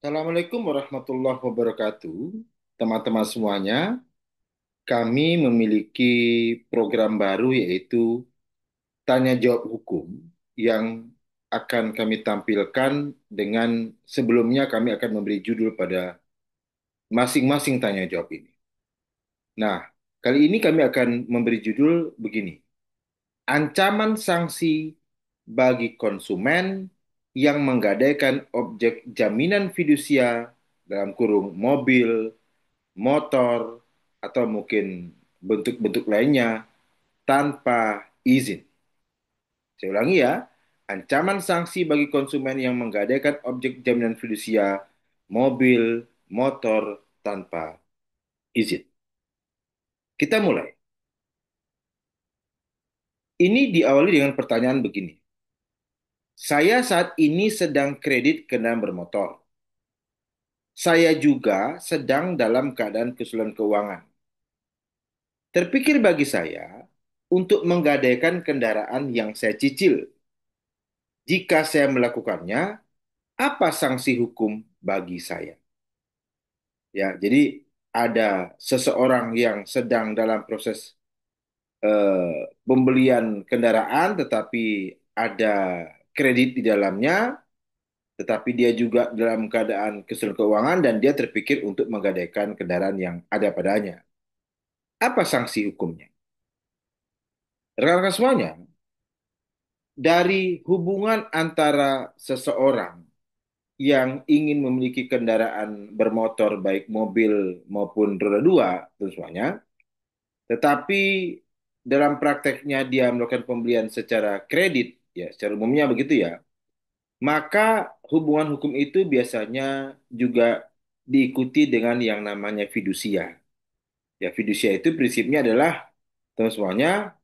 Assalamualaikum warahmatullahi wabarakatuh. Teman-teman semuanya, kami memiliki program baru yaitu Tanya Jawab Hukum yang akan kami tampilkan dengan sebelumnya kami akan memberi judul pada masing-masing tanya jawab ini. Nah, kali ini kami akan memberi judul begini. Ancaman sanksi bagi konsumen yang menggadaikan objek jaminan fidusia dalam kurung mobil, motor, atau mungkin bentuk-bentuk lainnya tanpa izin. Saya ulangi ya, ancaman sanksi bagi konsumen yang menggadaikan objek jaminan fidusia, mobil, motor tanpa izin. Kita mulai. Ini diawali dengan pertanyaan begini. Saya saat ini sedang kredit kendaraan bermotor. Saya juga sedang dalam keadaan kesulitan keuangan. Terpikir bagi saya untuk menggadaikan kendaraan yang saya cicil. Jika saya melakukannya, apa sanksi hukum bagi saya? Ya, jadi ada seseorang yang sedang dalam proses pembelian kendaraan, tetapi ada kredit di dalamnya, tetapi dia juga dalam keadaan kesulitan keuangan dan dia terpikir untuk menggadaikan kendaraan yang ada padanya. Apa sanksi hukumnya? Rekan-rekan semuanya, dari hubungan antara seseorang yang ingin memiliki kendaraan bermotor baik mobil maupun roda dua tentu semuanya, tetapi dalam prakteknya dia melakukan pembelian secara kredit, ya secara umumnya begitu ya, maka hubungan hukum itu biasanya juga diikuti dengan yang namanya fidusia. Ya, fidusia itu prinsipnya adalah teman semuanya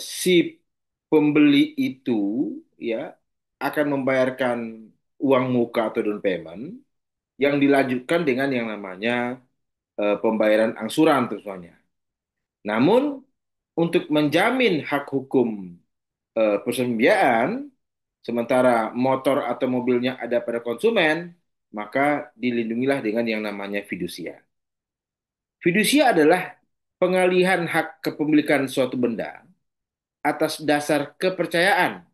si pembeli itu ya akan membayarkan uang muka atau down payment yang dilanjutkan dengan yang namanya pembayaran angsuran tentunya. Namun untuk menjamin hak hukum perusahaan pembiayaan, sementara motor atau mobilnya ada pada konsumen, maka dilindungilah dengan yang namanya fidusia. Fidusia adalah pengalihan hak kepemilikan suatu benda atas dasar kepercayaan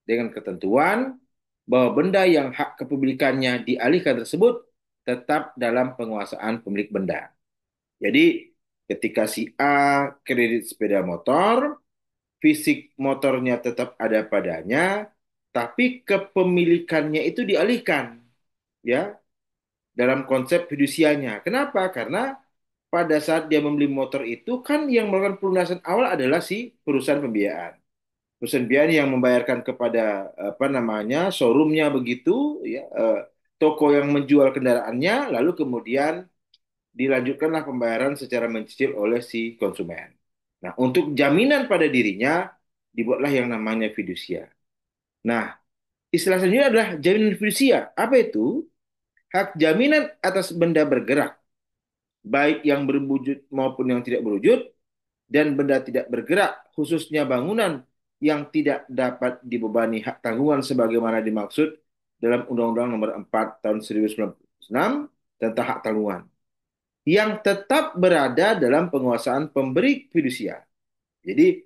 dengan ketentuan bahwa benda yang hak kepemilikannya dialihkan tersebut tetap dalam penguasaan pemilik benda. Jadi, ketika si A kredit sepeda motor, fisik motornya tetap ada padanya, tapi kepemilikannya itu dialihkan, ya, dalam konsep fidusianya. Kenapa? Karena pada saat dia membeli motor itu kan yang melakukan pelunasan awal adalah si perusahaan pembiayaan. Perusahaan pembiayaan yang membayarkan kepada apa namanya showroomnya begitu, ya, toko yang menjual kendaraannya, lalu kemudian dilanjutkanlah pembayaran secara mencicil oleh si konsumen. Nah, untuk jaminan pada dirinya dibuatlah yang namanya fidusia. Nah, istilah selanjutnya adalah jaminan fidusia. Apa itu? Hak jaminan atas benda bergerak, baik yang berwujud maupun yang tidak berwujud, dan benda tidak bergerak, khususnya bangunan yang tidak dapat dibebani hak tanggungan sebagaimana dimaksud dalam Undang-Undang Nomor 4 Tahun 1996 tentang hak tanggungan, yang tetap berada dalam penguasaan pemberi fidusia. Jadi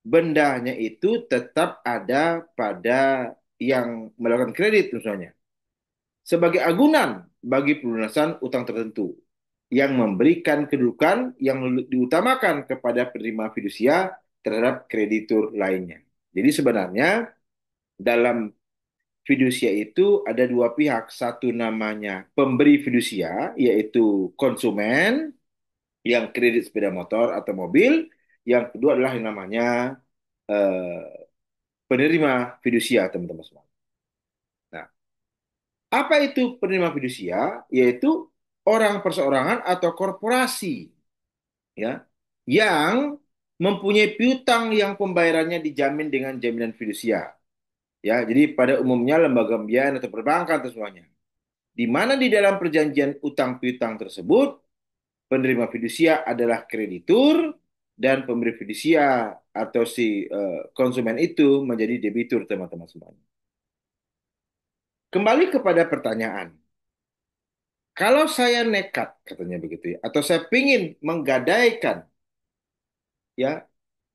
bendanya itu tetap ada pada yang melakukan kredit misalnya sebagai agunan bagi pelunasan utang tertentu yang memberikan kedudukan yang diutamakan kepada penerima fidusia terhadap kreditur lainnya. Jadi sebenarnya dalam fidusia itu ada dua pihak. Satu namanya pemberi fidusia, yaitu konsumen yang kredit sepeda motor atau mobil. Yang kedua adalah yang namanya eh, penerima fidusia, teman-teman semua. Nah, apa itu penerima fidusia? Yaitu orang perseorangan atau korporasi ya yang mempunyai piutang yang pembayarannya dijamin dengan jaminan fidusia. Ya, jadi pada umumnya lembaga pembiayaan atau perbankan atau semuanya. Di mana di dalam perjanjian utang piutang tersebut penerima fidusia adalah kreditur dan pemberi fidusia atau si konsumen itu menjadi debitur teman-teman semuanya. Kembali kepada pertanyaan. Kalau saya nekat, katanya begitu ya, atau saya ingin menggadaikan ya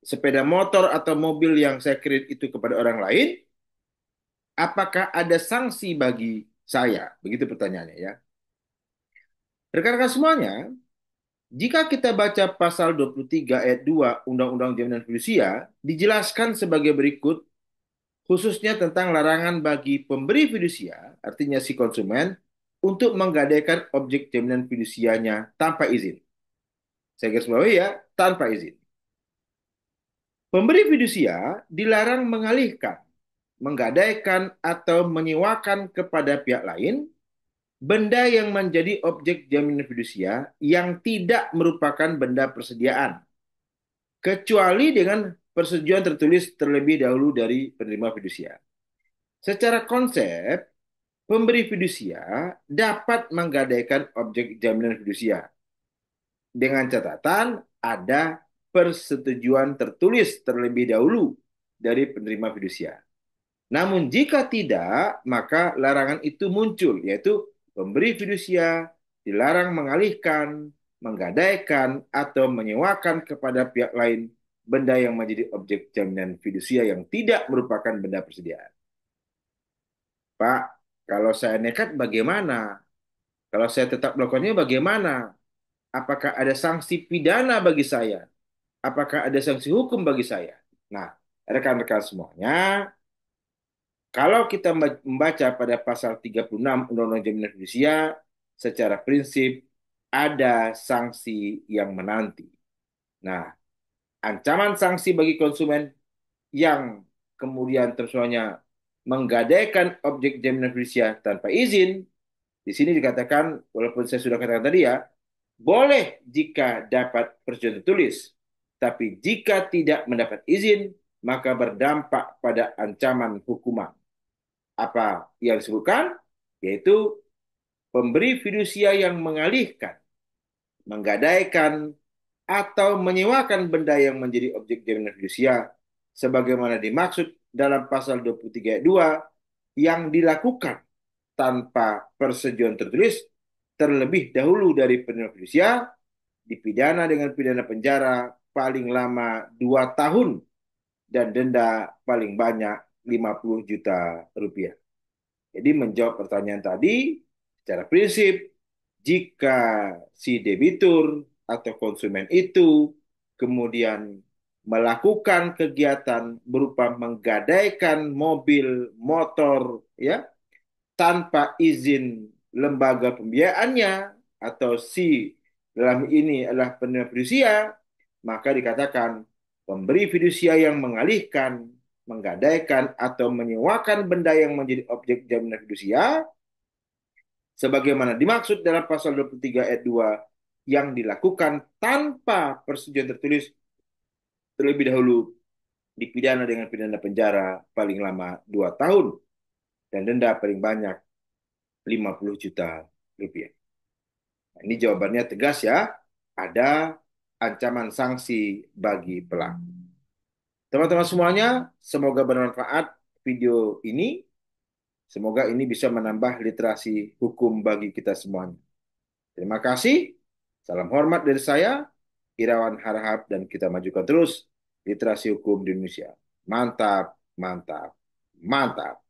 sepeda motor atau mobil yang saya kredit itu kepada orang lain, apakah ada sanksi bagi saya? Begitu pertanyaannya ya. Rekan-rekan semuanya, jika kita baca pasal 23 ayat 2 Undang-Undang Jaminan Fidusia, dijelaskan sebagai berikut, khususnya tentang larangan bagi pemberi fidusia, artinya si konsumen, untuk menggadaikan objek jaminan fidusianya tanpa izin. Saya garis bawahi ya, tanpa izin. Pemberi fidusia dilarang mengalihkan, menggadaikan, atau menyewakan kepada pihak lain benda yang menjadi objek jaminan fidusia yang tidak merupakan benda persediaan, kecuali dengan persetujuan tertulis terlebih dahulu dari penerima fidusia. Secara konsep, pemberi fidusia dapat menggadaikan objek jaminan fidusia dengan catatan ada persetujuan tertulis terlebih dahulu dari penerima fidusia. Namun jika tidak, maka larangan itu muncul, yaitu pemberi fidusia dilarang mengalihkan, menggadaikan, atau menyewakan kepada pihak lain benda yang menjadi objek jaminan fidusia yang tidak merupakan benda persediaan. Pak, kalau saya nekat bagaimana? Kalau saya tetap melakukannya bagaimana? Apakah ada sanksi pidana bagi saya? Apakah ada sanksi hukum bagi saya? Nah, rekan-rekan semuanya, kalau kita membaca pada pasal 36 Undang-Undang Jaminan Fidusia, secara prinsip ada sanksi yang menanti. Nah, ancaman sanksi bagi konsumen yang kemudian tersuanya menggadaikan objek jaminan fidusia tanpa izin, di sini dikatakan, walaupun saya sudah katakan tadi ya, boleh jika dapat persetujuan tertulis, tapi jika tidak mendapat izin, maka berdampak pada ancaman hukuman. Apa yang disebutkan? Yaitu pemberi fidusia yang mengalihkan, menggadaikan, atau menyewakan benda yang menjadi objek jaminan fidusia sebagaimana dimaksud dalam pasal 23 ayat 2 yang dilakukan tanpa persetujuan tertulis terlebih dahulu dari penerima fidusia dipidana dengan pidana penjara paling lama 2 tahun dan denda paling banyak 50 juta rupiah. Jadi menjawab pertanyaan tadi, secara prinsip, jika si debitur atau konsumen itu kemudian melakukan kegiatan berupa menggadaikan mobil, motor, ya, tanpa izin lembaga pembiayaannya atau si dalam ini adalah penerima fidusia, maka dikatakan pemberi fidusia yang mengalihkan, menggadaikan atau menyewakan benda yang menjadi objek jaminan fidusia sebagaimana dimaksud dalam pasal 23 ayat 2 yang dilakukan tanpa persetujuan tertulis terlebih dahulu dipidana dengan pidana penjara paling lama 2 tahun dan denda paling banyak 50 juta rupiah. Nah, ini jawabannya tegas ya. Ada ancaman sanksi bagi pelaku. Teman-teman semuanya, semoga bermanfaat video ini. Semoga ini bisa menambah literasi hukum bagi kita semuanya. Terima kasih. Salam hormat dari saya, Irawan Harahap, dan kita majukan terus literasi hukum di Indonesia. Mantap, mantap, mantap.